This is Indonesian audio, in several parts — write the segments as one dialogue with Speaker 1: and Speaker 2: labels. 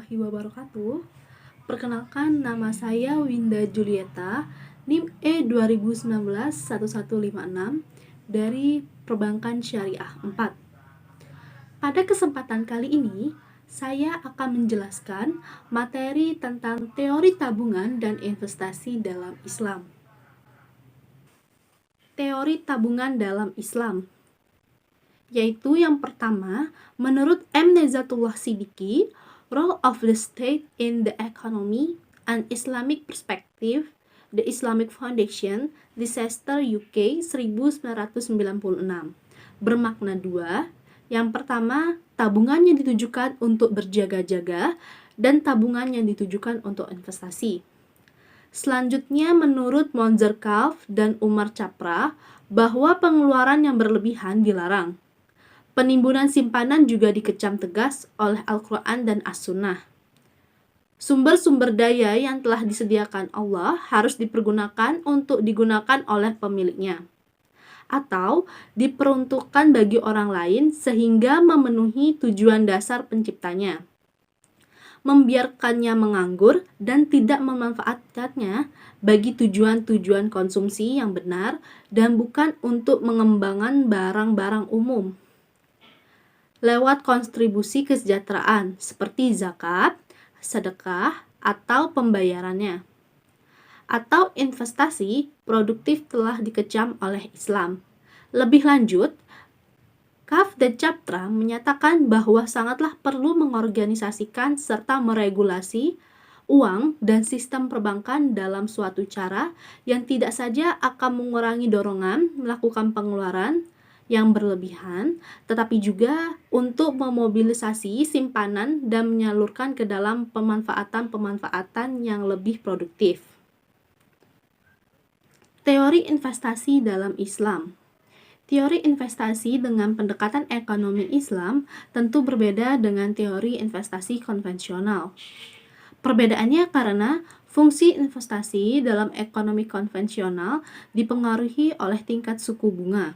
Speaker 1: warahmatullahi wabarakatuh. Perkenalkan, nama saya Winda Julieta, NIM E2019-1156 dari Perbankan Syariah 4. Pada kesempatan kali ini, saya akan menjelaskan materi tentang teori tabungan dan investasi dalam Islam. Teori tabungan dalam Islam, yaitu yang pertama, menurut M. Nezatullah Siddiqui, Role of the State in the Economy, an Islamic Perspective, The Islamic Foundation, Leicester, UK, 1996. Bermakna dua. Yang pertama, tabungan yang ditujukan untuk berjaga-jaga dan tabungan yang ditujukan untuk investasi. Selanjutnya, menurut Monzerkalf dan Umar Chapra, bahwa pengeluaran yang berlebihan dilarang. Penimbunan simpanan juga dikecam tegas oleh Al-Quran dan As-Sunnah. Sumber-sumber daya yang telah disediakan Allah harus dipergunakan untuk digunakan oleh pemiliknya, atau diperuntukkan bagi orang lain sehingga memenuhi tujuan dasar penciptanya. Membiarkannya menganggur dan tidak memanfaatkannya bagi tujuan-tujuan konsumsi yang benar dan bukan untuk mengembangkan barang-barang umum lewat kontribusi kesejahteraan seperti zakat, sedekah, atau pembayarannya. Atau investasi produktif telah dikecam oleh Islam. Lebih lanjut, Kaf dan Chapra menyatakan bahwa sangatlah perlu mengorganisasikan serta meregulasi uang dan sistem perbankan dalam suatu cara yang tidak saja akan mengurangi dorongan melakukan pengeluaran yang berlebihan, tetapi juga untuk memobilisasi simpanan dan menyalurkan ke dalam pemanfaatan-pemanfaatan yang lebih produktif. Teori investasi dalam Islam. Teori investasi dengan pendekatan ekonomi Islam tentu berbeda dengan teori investasi konvensional. Perbedaannya karena fungsi investasi dalam ekonomi konvensional dipengaruhi oleh tingkat suku bunga.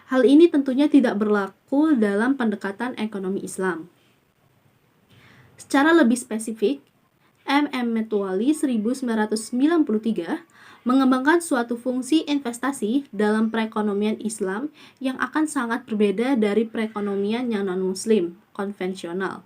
Speaker 1: Hal ini tentunya tidak berlaku dalam pendekatan ekonomi Islam. Secara lebih spesifik, M. Metwali 1993 mengembangkan suatu fungsi investasi dalam perekonomian Islam yang akan sangat berbeda dari perekonomian yang non-muslim, konvensional.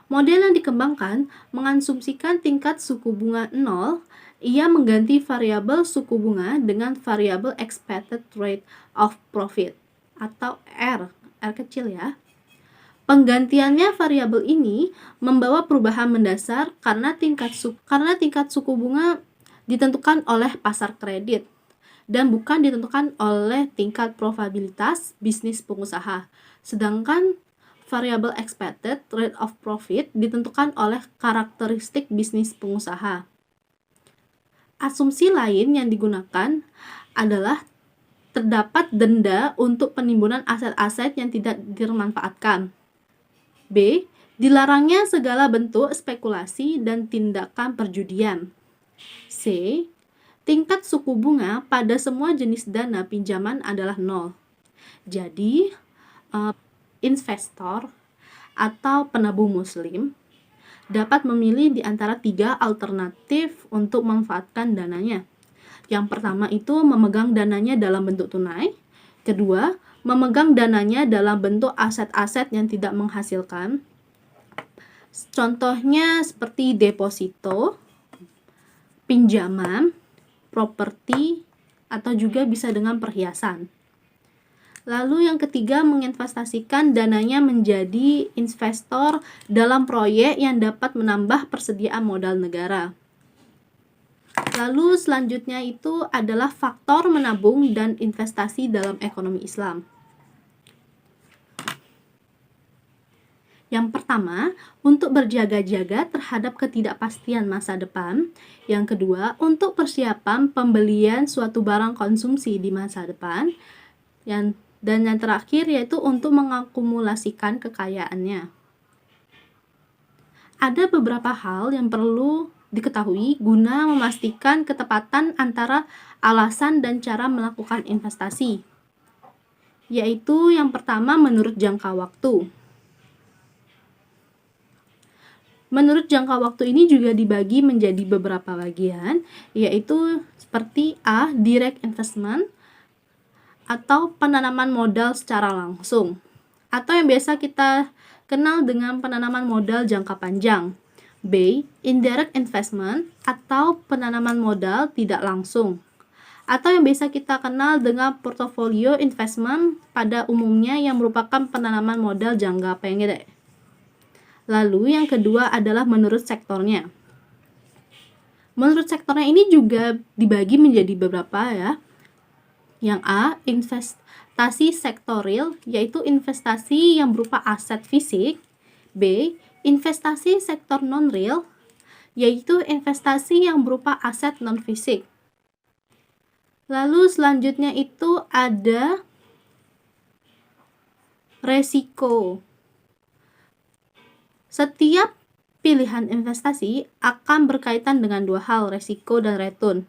Speaker 1: Model yang dikembangkan mengasumsikan tingkat suku bunga 0. Ia mengganti variabel suku bunga dengan variabel expected rate of profit atau R kecil ya. Penggantiannya variabel ini membawa perubahan mendasar karena tingkat suku bunga ditentukan oleh pasar kredit dan bukan ditentukan oleh tingkat probabilitas bisnis pengusaha. Sedangkan variabel expected rate of profit ditentukan oleh karakteristik bisnis pengusaha. Asumsi lain yang digunakan adalah terdapat denda untuk penimbunan aset-aset yang tidak dimanfaatkan. B. Dilarangnya segala bentuk spekulasi dan tindakan perjudian. C. Tingkat suku bunga pada semua jenis dana pinjaman adalah 0. Jadi, investor atau penabung muslim dapat memilih di antara 3 alternatif untuk memanfaatkan dananya. Yang pertama itu memegang dananya dalam bentuk tunai. Kedua, memegang dananya dalam bentuk aset-aset yang tidak menghasilkan. Contohnya seperti deposito, pinjaman, properti, atau juga bisa dengan perhiasan. Lalu yang ketiga, menginvestasikan dananya menjadi investor dalam proyek yang dapat menambah persediaan modal negara. Lalu selanjutnya itu adalah faktor menabung dan investasi dalam ekonomi Islam. Yang pertama, untuk berjaga-jaga terhadap ketidakpastian masa depan. Yang kedua, untuk persiapan pembelian suatu barang konsumsi di masa depan. Dan yang terakhir yaitu untuk mengakumulasikan kekayaannya. Ada beberapa hal yang perlu diketahui guna memastikan ketepatan antara alasan dan cara melakukan investasi. Yaitu yang pertama menurut jangka waktu. Menurut jangka waktu ini juga dibagi menjadi beberapa bagian, yaitu seperti A. Direct investment atau penanaman modal secara langsung, atau yang biasa kita kenal dengan penanaman modal jangka panjang. B. Indirect investment atau penanaman modal tidak langsung, atau yang biasa kita kenal dengan portfolio investment pada umumnya yang merupakan penanaman modal jangka pendek. Lalu yang kedua adalah menurut sektornya. Menurut sektornya ini juga dibagi menjadi beberapa ya. Yang A, investasi sektorial, yaitu investasi yang berupa aset fisik. B, investasi sektor non-real, yaitu investasi yang berupa aset non-fisik. Lalu selanjutnya itu ada resiko. Setiap pilihan investasi akan berkaitan dengan dua hal, resiko dan return.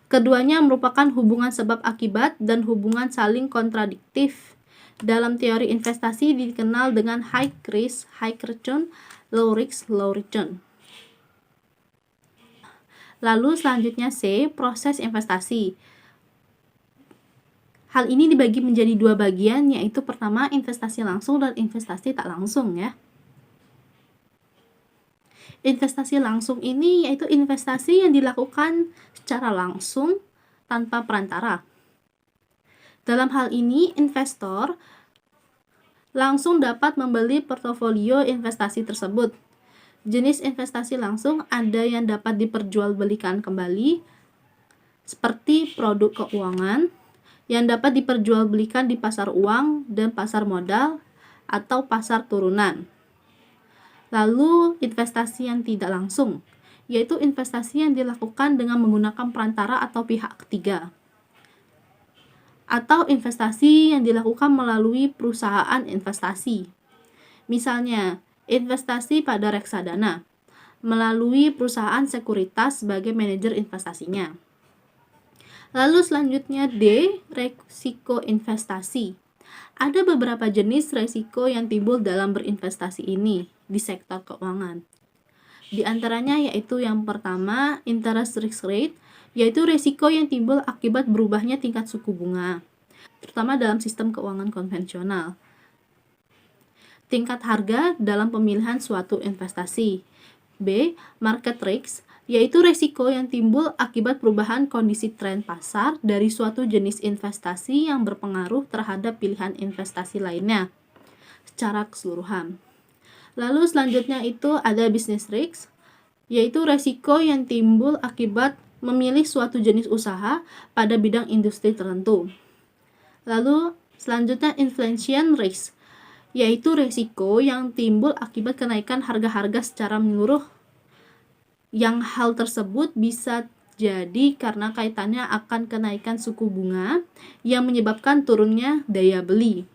Speaker 1: Keduanya merupakan hubungan sebab akibat dan hubungan saling kontradiktif. Dalam teori investasi dikenal dengan high risk, high return, low risk, low return. Lalu selanjutnya C, proses investasi. Hal ini dibagi menjadi dua bagian, yaitu pertama investasi langsung dan investasi tak langsung ya. Investasi langsung ini yaitu investasi yang dilakukan secara langsung tanpa perantara. Dalam hal ini, investor langsung dapat membeli portofolio investasi tersebut. Jenis investasi langsung ada yang dapat diperjualbelikan kembali, seperti produk keuangan, yang dapat diperjualbelikan di pasar uang dan pasar modal atau pasar turunan. Lalu investasi yang tidak langsung, yaitu investasi yang dilakukan dengan menggunakan perantara atau pihak ketiga. Atau investasi yang dilakukan melalui perusahaan investasi. Misalnya, investasi pada reksadana, melalui perusahaan sekuritas sebagai manajer investasinya. Lalu selanjutnya D, resiko investasi. Ada beberapa jenis resiko yang timbul dalam berinvestasi ini di sektor keuangan. Di antaranya yaitu yang pertama, interest risk rate, yaitu resiko yang timbul akibat berubahnya tingkat suku bunga, terutama dalam sistem keuangan konvensional. Tingkat harga dalam pemilihan suatu investasi. B, market risk, yaitu resiko yang timbul akibat perubahan kondisi tren pasar dari suatu jenis investasi yang berpengaruh terhadap pilihan investasi lainnya secara keseluruhan. Lalu selanjutnya itu ada business risk, yaitu resiko yang timbul akibat memilih suatu jenis usaha pada bidang industri tertentu. Lalu selanjutnya inflation risk, yaitu resiko yang timbul akibat kenaikan harga-harga secara menyeluruh, yang hal tersebut bisa jadi karena kaitannya akan kenaikan suku bunga yang menyebabkan turunnya daya beli.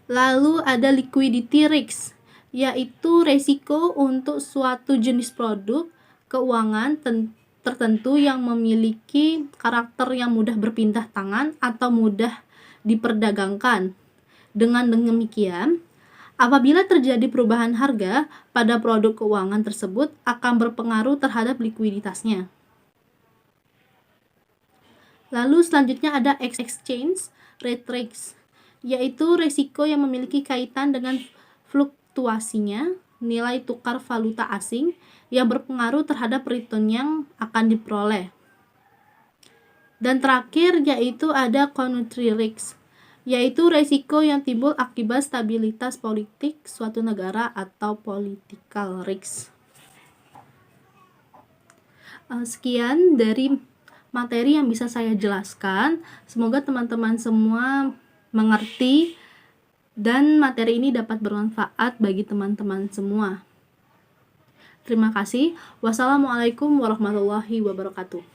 Speaker 1: Lalu ada liquidity risk, yaitu resiko untuk suatu jenis produk keuangan tertentu yang memiliki karakter yang mudah berpindah tangan atau mudah diperdagangkan. Dengan demikian, apabila terjadi perubahan harga pada produk keuangan tersebut akan berpengaruh terhadap likuiditasnya. Lalu selanjutnya ada exchange rate risk, yaitu resiko yang memiliki kaitan dengan fluktuasinya nilai tukar valuta asing yang berpengaruh terhadap return yang akan diperoleh. Dan terakhir yaitu ada country risk, yaitu resiko yang timbul akibat stabilitas politik suatu negara atau political risk. Sekian dari materi yang bisa saya jelaskan. Semoga teman-teman semua mengerti dan materi ini dapat bermanfaat bagi teman-teman semua. Terima kasih. Wassalamualaikum warahmatullahi wabarakatuh.